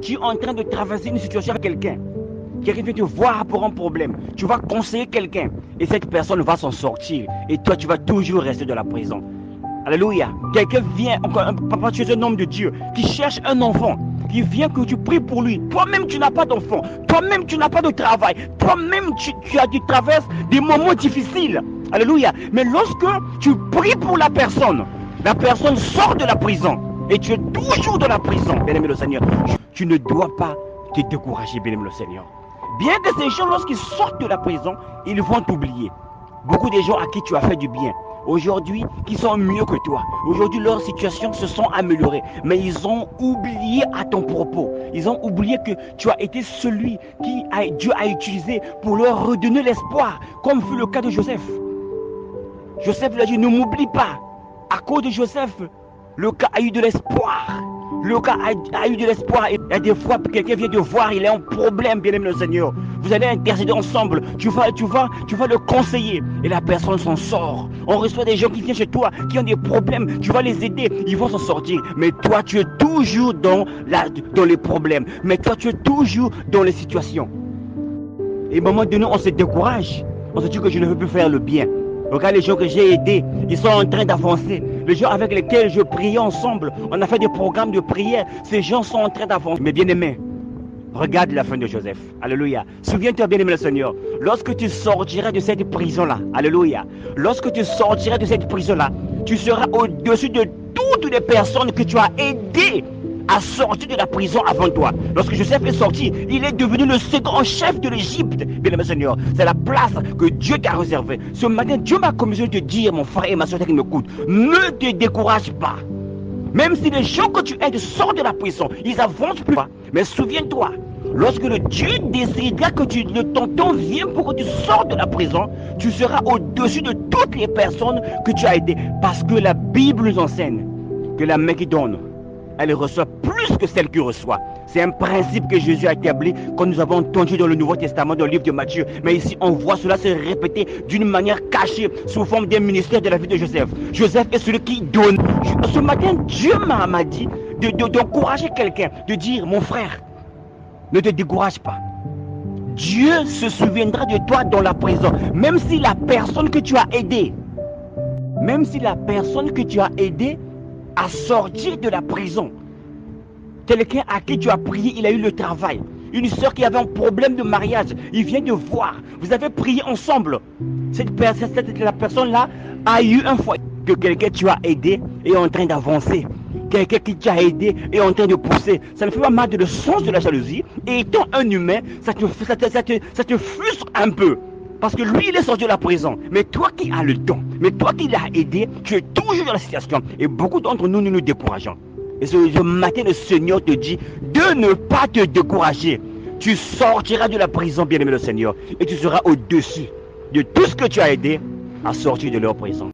tu es en train de traverser une situation avec quelqu'un. Quelqu'un vient te voir pour un problème. Tu vas conseiller quelqu'un et cette personne va s'en sortir. Et toi, tu vas toujours rester dans la prison. Alléluia. Quelqu'un vient, papa, tu es un homme de Dieu qui cherche un enfant. Qui vient que tu pries pour lui. Toi-même, tu n'as pas d'enfant. Toi-même, tu n'as pas de travail. Toi-même, tu traverses des moments difficiles. Alléluia. Mais lorsque tu pries pour la personne sort de la prison. Et tu es toujours dans la prison, bien-aimé le Seigneur. Tu ne dois pas te décourager, bien-aimé le Seigneur. Bien que ces gens, lorsqu'ils sortent de la prison, ils vont t'oublier. Beaucoup de gens à qui tu as fait du bien, aujourd'hui, qui sont mieux que toi. Aujourd'hui, leurs situations se sont améliorées. Mais ils ont oublié à ton propos. Ils ont oublié que tu as été celui qui Dieu a utilisé pour leur redonner l'espoir, comme fut le cas de Joseph. Joseph lui a dit, ne m'oublie pas. À cause de Joseph, le cas a eu de l'espoir. Le cas a eu de l'espoir. Et des fois, quelqu'un vient te voir, il a un problème, bien-aimé le Seigneur. Vous allez intercéder ensemble. Tu vas le conseiller. Et la personne s'en sort. On reçoit des gens qui viennent chez toi, qui ont des problèmes. Tu vas les aider. Ils vont s'en sortir. Mais toi, tu es toujours dans les problèmes. Mais toi, tu es toujours dans les situations. Et à un moment donné, on se décourage. On se dit que je ne veux plus faire le bien. Regarde les gens que j'ai aidés, ils sont en train d'avancer. Les gens avec lesquels je priais ensemble, on a fait des programmes de prière. Ces gens sont en train d'avancer. Mais bien aimé, regarde la fin de Joseph. Alléluia. Souviens-toi, bien aimé le Seigneur, lorsque tu sortiras de cette prison-là, alléluia, lorsque tu sortiras de cette prison-là, tu seras au-dessus de toutes les personnes que tu as aidées à sortir de la prison avant toi. Lorsque Joseph est sorti, il est devenu le second chef de l'Égypte. Bien aimé Seigneur, c'est la place que Dieu t'a réservée. Ce matin, Dieu m'a commissionné de te dire, mon frère et ma soeur qui m'écoutent, ne te décourage pas. Même si les gens que tu aides sortent de la prison, ils avancent plus. Mais souviens-toi, lorsque le Dieu décidera que ton temps vient pour que tu sortes de la prison, tu seras au-dessus de toutes les personnes que tu as aidées. Parce que la Bible nous enseigne que la main qui donne, elle reçoit plus que celle qui reçoit. C'est un principe que Jésus a établi quand nous avons entendu dans le Nouveau Testament, dans le livre de Matthieu. Mais ici, on voit cela se répéter d'une manière cachée, sous forme d'un ministère de la vie de Joseph. Joseph est celui qui donne. Ce matin, Dieu m'a dit d'encourager quelqu'un, de dire, mon frère, ne te décourage pas. Dieu se souviendra de toi dans la prison. Même si la personne que tu as aidée, à sortir de la prison. Quelqu'un à qui tu as prié, il a eu le travail. Une soeur qui avait un problème de mariage, il vient de voir. Vous avez prié ensemble. La personne-là a eu un foyer. Que quelqu'un que tu as aidé est en train d'avancer. Quelqu'un qui t'a aidé est en train de pousser. Ça ne fait pas mal de le sens de la jalousie. Et étant un humain, ça te frustre un peu. Parce que lui, il est sorti de la prison. Mais toi qui as le don, mais toi qui l'as aidé, tu es toujours dans la situation. Et beaucoup d'entre nous, nous nous décourageons. Et ce matin, le Seigneur te dit de ne pas te décourager. Tu sortiras de la prison, bien-aimé le Seigneur. Et tu seras au-dessus de tout ce que tu as aidé à sortir de leur prison.